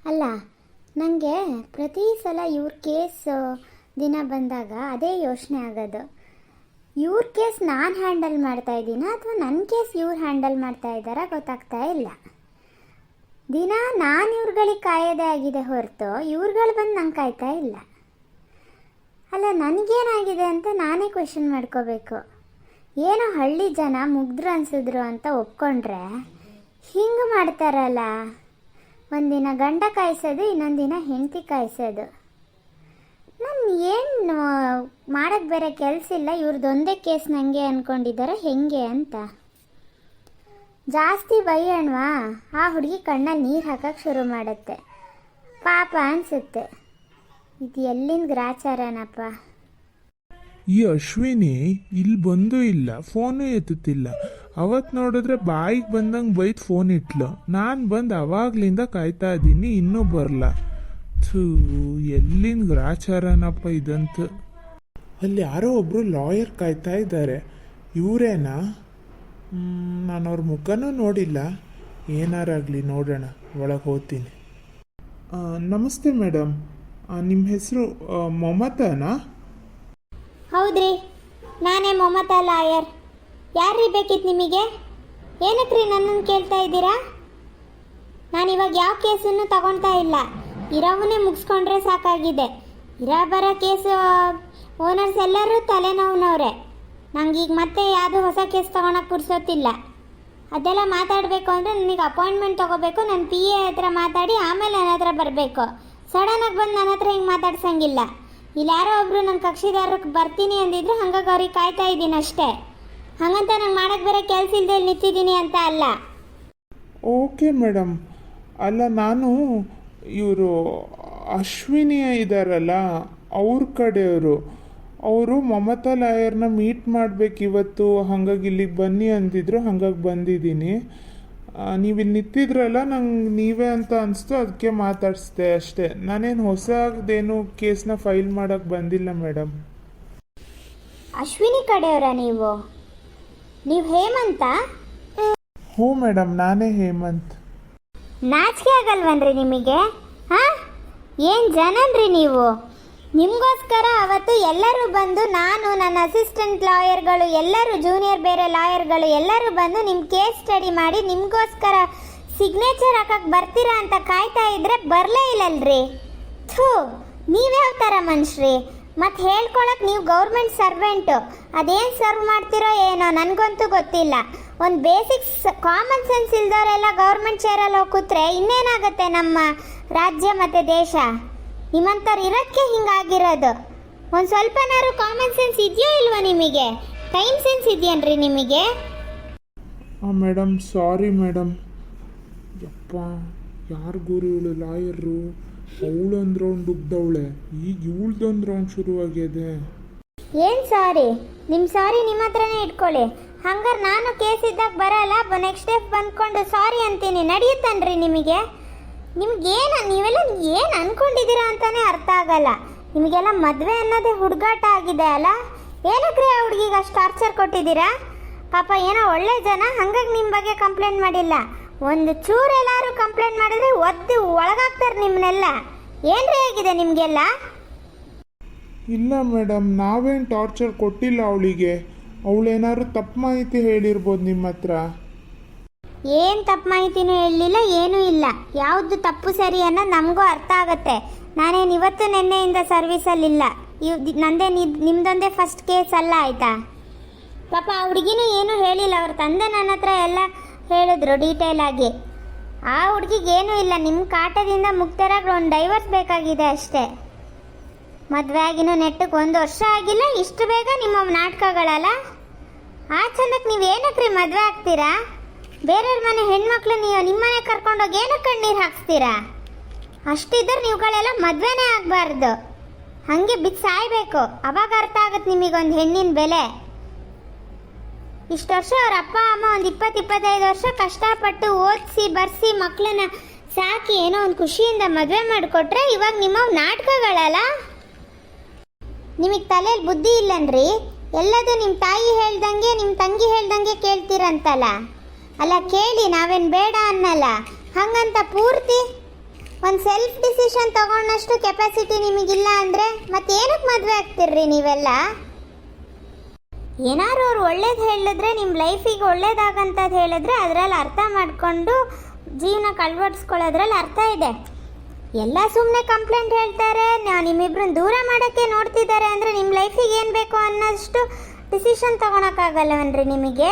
ಅಲ್ಲ, ನನಗೆ ಪ್ರತಿ ಸಲ ಇವ್ರ ಕೇಸ್ ದಿನ ಬಂದಾಗ ಅದೇ ಯೋಚನೆ ಆಗೋದು. ಇವ್ರ ಕೇಸ್ ನಾನು ಹ್ಯಾಂಡಲ್ ಮಾಡ್ತಾ ಇದ್ದೀನ ಅಥವಾ ನನ್ನ ಕೇಸ್ ಇವ್ರು ಹ್ಯಾಂಡಲ್ ಮಾಡ್ತಾ ಇದ್ದಾರಾ ಗೊತ್ತಾಗ್ತಾ ಇಲ್ಲ. ದಿನ ನಾನು ಇವ್ರುಗಳಿಗೆ ಕಾಯೋದೇ ಆಗಿದೆ ಹೊರತು ಇವ್ರುಗಳು ಬಂದು ನಂಗೆ ಕಾಯ್ತಾ ಇಲ್ಲ. ಅಲ್ಲ, ನನಗೇನಾಗಿದೆ ಅಂತ ನಾನೇ ಕ್ವೆಶನ್ ಮಾಡ್ಕೋಬೇಕು. ಏನೋ ಹಳ್ಳಿ ಜನ ಮುಗ್ದ್ರು ಅನ್ಸಿದ್ರು ಅಂತ ಒಪ್ಕೊಂಡ್ರೆ ಹಿಂಗೆ ಮಾಡ್ತಾರಲ್ಲ. ಒಂದಿನ ಗಂಡ ಕಾಯಿಸೋದು, ಇನ್ನೊಂದು ದಿನ ಹೆಂಡತಿ ಕಾಯಿಸೋದು. ನಾನು ಏನು ಮಾಡೋಕ್ಕೆ ಬೇರೆ ಕೆಲಸ ಇಲ್ಲ, ಇವ್ರದ್ದೊಂದೇ ಕೇಸ್ ನನಗೆ ಅಂದ್ಕೊಂಡಿದ್ದಾರೆ ಹೆಂಗೆ ಅಂತ. ಜಾಸ್ತಿ ಬೈಯಣ್ವಾ ಆ ಹುಡುಗಿ ಕಣ್ಣಲ್ಲಿ ನೀರು ಹಾಕಕ್ಕೆ ಶುರು ಮಾಡುತ್ತೆ. ಪಾಪ ಅನಿಸುತ್ತೆ. ಇದು ಎಲ್ಲಿಂದ ಗ್ರಾಚಾರನಪ್ಪ. ಈ ಅಶ್ವಿನಿ ಇಲ್ಲಿ ಬಂದು ಇಲ್ಲ, ಫೋನು ಎತ್ತುತ್ತಿಲ್ಲ. ಅವತ್ತು ನೋಡಿದ್ರೆ ಬಾಯಿಗೆ ಬಂದಂಗೆ ಬೈದು ಫೋನ್ ಇಟ್ಲು. ನಾನು ಬಂದು ಅವಾಗ್ಲಿಂದ ಕಾಯ್ತಾ ಇದ್ದೀನಿ, ಇನ್ನೂ ಬರಲ್ಲ. ಥೂ, ಎಲ್ಲಿಂದ ಗ್ರಾಚಾರನಪ್ಪ ಇದಂತ. ಅಲ್ಲಿ ಯಾರೋ ಒಬ್ರು ಲಾಯರ್ ಕಾಯ್ತಾ ಇದ್ದಾರೆ. ಇವರೇನಾ? ನಾನು ಅವ್ರ ಮುಖನೂ ನೋಡಿಲ್ಲ. ಏನಾರಾಗಲಿ ನೋಡೋಣ, ಒಳಗೆ ಹೋಗ್ತೀನಿ. ನಮಸ್ತೆ ಮೇಡಮ್, ನಿಮ್ಮ ಹೆಸರು ಮಮತಾನಾ? ಹೌದ್ರಿ, ನಾನೇ ಮಮತಾ ಲಾಯರ್. ಯಾರ್ರೀ ಬೇಕಿತ್ತು ನಿಮಗೆ? ಏನಕ್ರಿ ನನ್ನನ್ನು ಕೇಳ್ತಾ ಇದ್ದೀರಾ? ನಾನಿವಾಗ ಯಾವ ಕೇಸನ್ನು ತಗೊಳ್ತಾ ಇಲ್ಲ, ಇರೋವನ್ನೇ ಮುಗಿಸ್ಕೊಂಡ್ರೆ ಸಾಕಾಗಿದೆ. ಇರೋ ಬರೋ ಕೇಸು ಓನರ್ಸ್ ಎಲ್ಲರೂ ತಲೆನೋವಿನವ್ರೆ. ನಂಗೆ ಈಗ ಮತ್ತೆ ಯಾವುದೂ ಹೊಸ ಕೇಸ್ ತೊಗೊಳಕ್ಕೆ ಪುರ್ಸೋತಿಲ್ಲ. ಅದೆಲ್ಲ ಮಾತಾಡಬೇಕು ಅಂದರೆ ನನಗೆ ಅಪಾಯಿಂಟ್ಮೆಂಟ್ ತೊಗೋಬೇಕು, ನನ್ನ PA ಹತ್ರ ಮಾತಾಡಿ ಆಮೇಲೆ ನನ್ನ ಹತ್ರ ಬರಬೇಕು. ಸಡನ್ನಾಗಿ ಬಂದು ನನ್ನ ಹತ್ರ ಹಿಂಗೆ ಮಾತಾಡ್ಸಂಗಿಲ್ಲ. ಇಲ್ಲಿ ಯಾರೋ ಒಬ್ಬರು ನನ್ನ ಕಕ್ಷಿದಾರಕ್ಕೆ ಬರ್ತೀನಿ ಅಂದಿದ್ರು, ಹಂಗಾಗಿ ಅವ್ರಿಗೆ ಕಾಯ್ತಾ ಇದ್ದೀನಿ ಅಷ್ಟೇ. ಹಾಗಂತ ನಂಗೆ ಮಾಡೋಕ್ಕೆ ಬೇರೆ ಕೆಲಸ ಇಲ್ಲದೆ ನಿಂತಿದ್ದೀನಿ ಅಂತ ಅಲ್ಲ. Okay madam. ಅಲ್ಲ, ನಾನು ಇವರು ಅಶ್ವಿನಿ ಇದ್ದಾರಲ್ಲ ಅವ್ರ ಕಡೆಯವರು. ಅವರು ಮಮತಾ ಲಾಯರ್ನ ಮೀಟ್ ಮಾಡಬೇಕು ಇವತ್ತು, ಹಾಗಾಗಿ ಇಲ್ಲಿಗೆ ಬನ್ನಿ ಅಂದಿದ್ರು, ಹಾಗಾಗಿ ಬಂದಿದ್ದೀನಿ. ನೀವು ಇಲ್ಲಿ ನಿಂತಿದ್ರಲ್ಲ, ನಂಗೆ ನೀವೇ ಅಂತ ಅನಿಸ್ತು, ಅದಕ್ಕೆ ಮಾತಾಡಿಸ್ದೆ ಅಷ್ಟೇ. ನಾನೇನು ಹೊಸದೇನು ಕೇಸ್ನ ಫೈಲ್ ಮಾಡೋಕ್ಕೆ ಬಂದಿಲ್ಲ ಮೇಡಮ್. ಅಶ್ವಿನಿ ಕಡೆಯವರ ನೀವು? ನೀವು ಹೇಮಂತ? ಹ್ಞೂ ಮೇಡಮ್, ನಾನೇ ಹೇಮಂತ್. ನಾಚಿಕೆ ಆಗಲ್ವನ್ರಿ ನಿಮಗೆ? ಹಾಂ, ಏನು ಜನನ್ರಿ ನೀವು? ನಿಮಗೋಸ್ಕರ ಅವತ್ತು ಎಲ್ಲರೂ ಬಂದು, ನಾನು, ನನ್ನ ಅಸಿಸ್ಟೆಂಟ್ ಲಾಯರ್ಗಳು ಎಲ್ಲರೂ, ಜೂನಿಯರ್ ಬೇರೆ ಲಾಯರ್ಗಳು ಎಲ್ಲರೂ ಬಂದು ನಿಮ್ಮ ಕೇಸ್ ಸ್ಟಡಿ ಮಾಡಿ ನಿಮಗೋಸ್ಕರ ಸಿಗ್ನೇಚರ್ ಹಾಕಕ್ಕೆ ಬರ್ತೀರಾ ಅಂತ ಕಾಯ್ತಾ ಇದ್ರೆ ಬರಲೇ ಇಲ್ಲಲ್ರಿ. ಥೂ, ನೀವ್ಯಾವ ಥರ ಮನುಷ್ಯರಿ? ಮತ್ತು ಹೇಳ್ಕೊಳಕ್ಕೆ ನೀವು ಗೌರ್ಮೆಂಟ್ ಸರ್ವೆಂಟು, ಅದೇನು ಸರ್ವ್ ಮಾಡ್ತಿರೋ ಏನೋ ನನಗಂತೂ ಗೊತ್ತಿಲ್ಲ. ಒಂದು ಬೇಸಿಕ್ಸ್ ಕಾಮನ್ ಸೆನ್ಸ್ ಇಲ್ದವರೆಲ್ಲ ಗೌರ್ಮೆಂಟ್ ಚೇರಲ್ಲಿ ಹೋಗಿ ಕೂತ್ರೆ ಇನ್ನೇನಾಗುತ್ತೆ ನಮ್ಮ ರಾಜ್ಯ ಮತ್ತು ದೇಶ? ನಿಮ್ಮಂಥವ್ರು ಇರೋಕ್ಕೆ ಹಿಂಗಾಗಿರೋದು. ಒಂದು ಸ್ವಲ್ಪನಾರು ಕಾಮನ್ ಸೆನ್ಸ್ ಇದೆಯೋ ಇಲ್ವೋ ನಿಮಗೆ? ಟೈಮ್ ಸೆನ್ಸ್ ಇದೆಯನ್ರಿ ನಿಮಗೆ? Madam, sorry madam. ಯಪ್ಪ, ಯಾರು ಗುರು ಇವಳು ಲಾಯರು? ಅವಳು ಅಂದ್ರೆ ಅವ್ನು ದುಗ್ದವಳೆ, ಈಗ ಇವಳ್ದೊಂದು ರೌಂಡ್ ಶುರುವಾಗಿದೆ. ಏನು ಸಾರಿ? ನಿಮ್ಮ ಸಾರಿ ನಿಮ್ಮ ಹತ್ರನೇ ಇಟ್ಕೊಳ್ಳಿ. ಹಂಗಾರೆ ನಾನು ಕೇಸ್ ಇದ್ದಾಗ ಬರಲ್ಲ, ನೆಕ್ಸ್ಟ್ ಡೇ ಬಂದ್ಕೊಂಡು ಸಾರಿ ಅಂತೀನಿ, ನಡೆಯುತ್ತನ್ರಿ ನಿಮಗೆ? ನಿಮ್ಗೇನು, ನೀವೆಲ್ಲ ಏನು ಅಂದ್ಕೊಂಡಿದ್ದೀರಾ ಅಂತಲೇ ಅರ್ಥ ಆಗಲ್ಲ. ನಿಮಗೆಲ್ಲ ಮದುವೆ ಅನ್ನೋದೇ ಹುಡುಗಾಟ ಆಗಿದೆ ಅಲ್ಲ? ಏನಕ್ರಿ ಆ ಹುಡುಗಿಗೆ ಅಷ್ಟು ಟಾರ್ಚರ್ ಕೊಟ್ಟಿದ್ದೀರಾ? ಪಾಪ ಏನೋ ಒಳ್ಳೆ ಜನ, ಹಂಗಾಗಿ ನಿಮ್ಮ ಬಗ್ಗೆ ಕಂಪ್ಲೇಂಟ್ ಮಾಡಿಲ್ಲ. ಒಂದು ಚೂರು ಎಲ್ಲರೂ ಕಂಪ್ಲೇಂಟ್ ಮಾಡಿದ್ರೆ ಒದ್ದು ಒಳಗಾಗ್ತಾರೆ ನಿಮ್ಮನ್ನೆಲ್ಲ. ಏನ್ರಿ ಆಗಿದೆ ನಿಮಗೆಲ್ಲ? ಇಲ್ಲ ಮೇಡಮ್, ನಾವೇನು ಟಾರ್ಚರ್ ಕೊಟ್ಟಿಲ್ಲ ಅವಳಿಗೆ. ಅವಳೇನಾದ್ರು ತಪ್ಪು ಮಾಹಿತಿ ಹೇಳಿರ್ಬೋದು ನಿಮ್ಮ ಹತ್ರ. ಏನು ತಪ್ಪು ಮಾಹಿತಿನೂ ಹೇಳಲಿಲ್ಲ, ಏನೂ ಇಲ್ಲ. ಯಾವುದು ತಪ್ಪು ಸರಿ ಅನ್ನೋದು ನಮಗೂ ಅರ್ಥ ಆಗುತ್ತೆ. ನಾನೇನು ಇವತ್ತು ನಿನ್ನೆಯಿಂದ ಸರ್ವಿಸಲ್ಲಿಲ್ಲ. ನಂದೇ ನಿಮ್ಮದೊಂದೇ ಫಸ್ಟ್ ಕೇಸ್ ಅಲ್ಲ, ಆಯಿತಾ? ಪಾಪ ಆ ಹುಡುಗಿನೂ ಏನೂ ಹೇಳಿಲ್ಲ. ಅವ್ರ ತಂದೆ ನನ್ನ ಹತ್ರ ಎಲ್ಲ ಹೇಳಿದ್ರು ಡೀಟೇಲ್ ಆಗಿ. ಆ ಹುಡುಗಿಗೇನೂ ಇಲ್ಲ. ನಿಮ್ಮ ಕಾಟದಿಂದ ಮುಕ್ತರಾಗಿ ಒಂದು ಡೈವರ್ಸ್ ಬೇಕಾಗಿದೆ ಅಷ್ಟೇ. ಮದುವೆ ಆಗಿನೂ ನೆಟ್ಟಕ್ಕೆ 1 ವರ್ಷ ಆಗಿಲ್ಲ, ಇಷ್ಟು ಬೇಗ ನಿಮ್ಮ ನಾಟಕಗಳಲ್ಲ? ಆ ಚಂದಕ್ಕೆ ನೀವು ಏನಕ್ರಿ ಮದುವೆ ಆಗ್ತೀರಾ? ಬೇರೆಯವ್ರ ಮನೆ ಹೆಣ್ಮಕ್ಳು ನೀವು ನಿಮ್ಮನೆ ಕರ್ಕೊಂಡೋಗಿ ಏನಕ್ಕೆ ಕಣ್ಣೀರು ಹಾಕ್ಸ್ತೀರಾ? ಅಷ್ಟಿದ್ರೆ ನೀವುಗಳೆಲ್ಲ ಮದುವೆನೇ ಆಗಬಾರ್ದು, ಹಾಗೆ ಬಿದ್ದು ಸಾಯ್ಬೇಕು. ಅವಾಗ ಅರ್ಥ ಆಗುತ್ತೆ ನಿಮಗೊಂದು ಹೆಣ್ಣಿನ ಬೆಲೆ. ಇಷ್ಟು ವರ್ಷ ಅವ್ರ ಅಪ್ಪ ಅಮ್ಮ ಒಂದು 20-25 ವರ್ಷ ಕಷ್ಟಪಟ್ಟು ಓದಿಸಿ ಬರ್ಸಿ ಮಕ್ಕಳನ್ನ ಸಾಕಿ ಏನೋ ಒಂದು ಖುಷಿಯಿಂದ ಮದುವೆ ಮಾಡಿಕೊಟ್ರೆ ಇವಾಗ ನಿಮ್ಮ ನಾಟಕಗಳಲ್ಲ? ನಿಮಗೆ ತಲೆಯಲ್ಲಿ ಬುದ್ಧಿ ಇಲ್ಲನ್ರಿ? ಎಲ್ಲದೂ ನಿಮ್ಮ ತಾಯಿ ಹೇಳ್ದಂಗೆ ನಿಮ್ಮ ತಂಗಿ ಹೇಳ್ದಂಗೆ ಕೇಳ್ತೀರಂತಲ್ಲ? ಅಲ್ಲ ಕೇಳಿ, ನಾವೇನು ಬೇಡ ಅನ್ನಲ್ಲ. ಹಂಗಂತ ಪೂರ್ತಿ ಒಂದು ಸೆಲ್ಫ್ ಡಿಸಿಷನ್ ತಗೊಂಡಷ್ಟು ಕೆಪಾಸಿಟಿ ನಿಮಗಿಲ್ಲ ಅಂದರೆ ಮತ್ತೆ ಏನಕ್ಕೆ ಮದುವೆ ಆಗ್ತಿರ್ರಿ ನೀವೆಲ್ಲ? ಏನಾದ್ರು ಅವ್ರು ಒಳ್ಳೇದು ಹೇಳಿದ್ರೆ ನಿಮ್ಮ ಲೈಫಿಗೆ ಒಳ್ಳೇದಾಗಂತದ್ದು ಹೇಳಿದ್ರೆ ಅದರಲ್ಲಿ ಅರ್ಥ ಮಾಡಿಕೊಂಡು ಜೀವನ ಕಳ್ವಡಿಸ್ಕೊಳ್ಳೋದ್ರಲ್ಲಿ ಅರ್ಥ ಇದೆ. ಎಲ್ಲ ಸುಮ್ಮನೆ ಕಂಪ್ಲೇಂಟ್ ಹೇಳ್ತಾರೆ, ನಿಮ್ಮಿಬ್ರನ್ನ ದೂರ ಮಾಡೋಕ್ಕೆ ನೋಡ್ತಿದ್ದಾರೆ ಅಂದರೆ ನಿಮ್ಮ ಲೈಫಿಗೆ ಏನು ಬೇಕು ಅನ್ನೋಷ್ಟು ಡಿಸಿಷನ್ ತೊಗೊಳಕ್ಕಾಗಲ್ಲವನ್ರಿ ನಿಮಗೆ?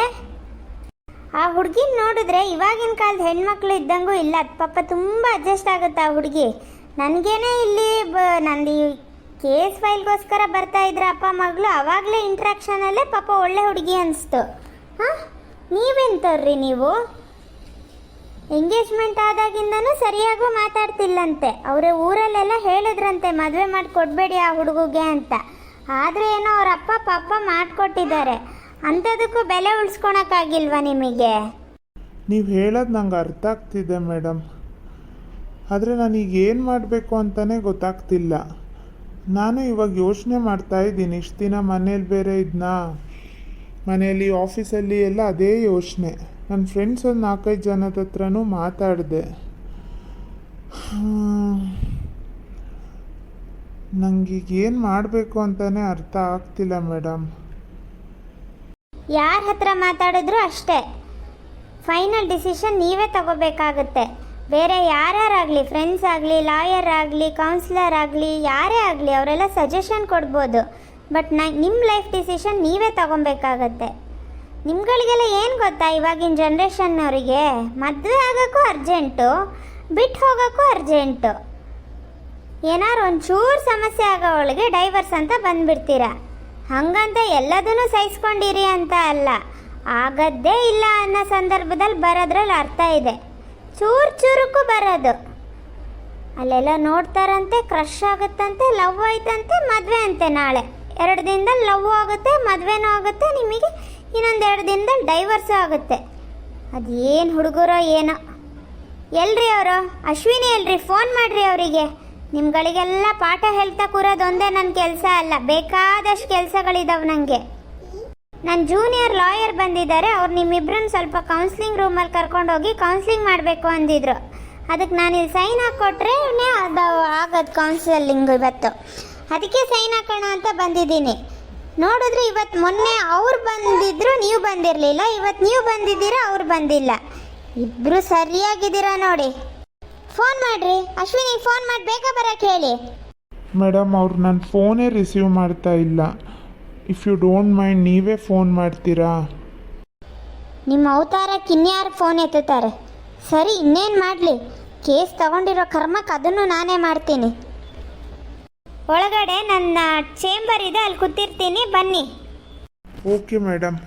ಆ ಹುಡುಗಿನ ನೋಡಿದ್ರೆ ಇವಾಗಿನ ಕಾಲದ ಹೆಣ್ಮಕ್ಳು ಇದ್ದಂಗೂ ಇಲ್ಲ. ಪಾಪ ತುಂಬ ಅಡ್ಜಸ್ಟ್ ಆಗುತ್ತೆ ಆ ಹುಡುಗಿ. ನನಗೇನೆ ಇಲ್ಲಿ ನಂದು ಕೇಸ್ ಫೈಲ್ಗೋಸ್ಕರ ಬರ್ತಾ ಇದ್ರ ಅಪ್ಪ ಮಗಳು, ಅವಾಗಲೇ ಇಂಟ್ರಾಕ್ಷನಲ್ಲೇ ಪಾಪ ಒಳ್ಳೆ ಹುಡುಗಿ ಅನಿಸ್ತು. ಹಾಂ, ನೀವೆಂತವ್ರಿ ನೀವು? ಎಂಗೇಜ್ಮೆಂಟ್ ಆದಾಗಿಂದನೂ ಸರಿಯಾಗೂ ಮಾತಾಡ್ತಿಲ್ಲಂತೆ. ಅವರೇ ಊರಲ್ಲೆಲ್ಲ ಹೇಳಿದ್ರಂತೆ ಮದುವೆ ಮಾಡಿ ಕೊಡಬೇಡಿ ಆ ಹುಡುಗಿಗೆ ಅಂತ. ಆದರೆ ಏನೋ ಅವ್ರ ಅಪ್ಪ ಪಾಪ ಮಾಡಿಕೊಟ್ಟಿದ್ದಾರೆ. ಅಂಥದಕ್ಕೂ ಬೆಲೆ ಉಳಿಸ್ಕೊಳಕ್ಕಾಗಿಲ್ವಾ ನಿಮಗೆ? ನೀವು ಹೇಳೋದು ನಂಗೆ ಅರ್ಥ ಆಗ್ತಿದೆ ಮೇಡಮ್, ಆದರೆ ನನಗೆ ಏನು ಮಾಡಬೇಕು ಅಂತಲೇ ಗೊತ್ತಾಗ್ತಿಲ್ಲ. ನಾನು ಇವಾಗ ಯೋಚನೆ ಮಾಡ್ತಾ ಇದ್ದೀನಿ. ಇಷ್ಟು ದಿನ ಮನೇಲಿ ಬೇರೆ ಇದನ್ನ, ಮನೆಯಲ್ಲಿ ಆಫೀಸಲ್ಲಿ ಎಲ್ಲ ಅದೇ ಯೋಚನೆ. ನನ್ನ ಫ್ರೆಂಡ್ಸ್ ಒಂದು 4-5 ಜನದ ಹತ್ರನೂ ಮಾತಾಡಿದೆ. ನನಗೀಗ ಏನು ಮಾಡಬೇಕು ಅಂತಲೇ ಅರ್ಥ ಆಗ್ತಿಲ್ಲ ಮೇಡಮ್. ಯಾರ ಹತ್ರ ಮಾತಾಡಿದ್ರು ಅಷ್ಟೇ, ಫೈನಲ್ ಡಿಸಿಷನ್ ನೀವೇ ತಗೋಬೇಕಾಗುತ್ತೆ. ಬೇರೆ ಯಾರ್ಯಾರಾಗಲಿ, ಫ್ರೆಂಡ್ಸ್ ಆಗಲಿ, ಲಾಯರ್ ಆಗಲಿ, ಕೌನ್ಸಿಲರ್ ಆಗಲಿ, ಯಾರೇ ಆಗಲಿ ಅವರೆಲ್ಲ ಸಜೆಷನ್ ಕೊಡ್ಬೋದು. ಬಟ್ ನಿಮ್ಮ ಲೈಫ್ ಡಿಸಿಷನ್ ನೀವೇ ತಗೊಬೇಕಾಗತ್ತೆ. ನಿಮ್ಗಳಿಗೆಲ್ಲ ಏನು ಗೊತ್ತಾ, ಇವಾಗಿನ ಜನ್ರೇಷನ್ನವರಿಗೆ ಮದುವೆ ಆಗೋಕ್ಕೂ ಅರ್ಜೆಂಟು, ಬಿಟ್ಟು ಹೋಗೋಕ್ಕೂ ಅರ್ಜೆಂಟು. ಏನಾರು ಒಂಚೂರು ಸಮಸ್ಯೆ ಆಗೋವಳಿಗೆ ಡೈವರ್ಸ್ ಅಂತ ಬಂದುಬಿಡ್ತೀರ. ಹಾಗಂತ ಎಲ್ಲದನ್ನೂ ಸಹಿಸ್ಕೊಂಡಿರಿ ಅಂತ ಅಲ್ಲ, ಆಗದ್ದೇ ಇಲ್ಲ ಅನ್ನೋ ಸಂದರ್ಭದಲ್ಲಿ ಬರೋದ್ರಲ್ಲಿ ಅರ್ಥ ಇದೆ. ಚೂರಕ್ಕೂ ಬರೋದು. ಅಲ್ಲೆಲ್ಲ ನೋಡ್ತಾರಂತೆ, ಕ್ರಶ್ ಆಗುತ್ತಂತೆ, ಲವ್ ಆಯ್ತಂತೆ, ಮದುವೆ ಅಂತೆ. ನಾಳೆ 2 ದಿನದಲ್ಲಿ ಲವ್ ಆಗುತ್ತೆ, ಮದುವೆನೂ ಆಗುತ್ತೆ, ನಿಮಗೆ ಇನ್ನೊಂದು 2 ದಿನದಲ್ಲಿ ಡೈವರ್ಸು ಆಗುತ್ತೆ. ಅದೇನು ಹುಡುಗರೋ ಏನೋ. ಎಲ್ರಿ ಅವರು? ಅಶ್ವಿನಿ ಎಲ್ರಿ? ಫೋನ್ ಮಾಡಿರಿ ಅವರಿಗೆ. ನಿಮ್ಗಳಿಗೆಲ್ಲ ಪಾಠ ಹೇಳ್ತಾ ಕೂರೋದೊಂದೇ ನನ್ನ ಕೆಲಸ ಅಲ್ಲ, ಬೇಕಾದಷ್ಟು ಕೆಲಸಗಳಿದಾವೆ ನನಗೆ. ನನ್ನ ಜೂನಿಯರ್ ಲಾಯರ್ ಬಂದಿದ್ದಾರೆ, ಅವ್ರು ನಿಮ್ಮಿಬ್ರನ್ನ ಸ್ವಲ್ಪ ಕೌನ್ಸ್ಲಿಂಗ್ ರೂಮಲ್ಲಿ ಕರ್ಕೊಂಡೋಗಿ ಕೌನ್ಸ್ಲಿಂಗ್ ಮಾಡಬೇಕು ಅಂದಿದ್ರು. ಅದಕ್ಕೆ ನಾನು ಇಲ್ಲಿ ಸೈನ್ ಹಾಕ್ಕೊಟ್ರೆ ಅದು ಆಗೋದು ಕೌನ್ಸಿಲಿಂಗ್ ಇವತ್ತು. ಅದಕ್ಕೆ ಸೈನ್ ಹಾಕೋಣ ಅಂತ ಬಂದಿದ್ದೀನಿ. ನೋಡಿದ್ರೆ ಇವತ್ತು ಮೊನ್ನೆ ಅವ್ರು ಬಂದಿದ್ರು, ನೀವು ಬಂದಿರಲಿಲ್ಲ. ಇವತ್ತು ನೀವು ಬಂದಿದ್ದೀರಾ, ಅವ್ರು ಬಂದಿಲ್ಲ. ಇಬ್ಬರು ಸರಿಯಾಗಿದ್ದೀರಾ ನೋಡಿ. ಫೋನ್ ಮಾಡಿರಿ, ಅಶ್ವಿನಿಗೆ ಫೋನ್ ಮಾಡಿ ಬೇಗ ಬರೋಕ್ಕೆ ಹೇಳಿ. ಮೇಡಮ್, ಅವ್ರು ನನ್ನ ಫೋನೇ ರಿಸೀವ್ ಮಾಡ್ತಾ ಇಲ್ಲ. ಇಫ್ ಯು ಡೋಂಟ್ ಮೈಂಡ್ ನೀವೇ ಫೋನ್ ಮಾಡ್ತೀರಾ? ನಿಮ್ಮ ಅವತಾರಕ್ಕೆ ಇನ್ಯಾರು ಫೋನ್ ಎತ್ತುತ್ತಾರೆ? ಸರಿ, ಇನ್ನೇನು ಮಾಡಲಿ, ಕೇಸ್ ತಗೊಂಡಿರೋ ಕರ್ಮಕ್ಕೆ ಅದನ್ನು ನಾನೇ ಮಾಡ್ತೀನಿ. ಒಳಗಡೆ ನನ್ನ ಚೇಂಬರ್ ಇದೆ, ಅಲ್ಲಿ ಕೂತಿರ್ತೀನಿ, ಬನ್ನಿ. Okay madam.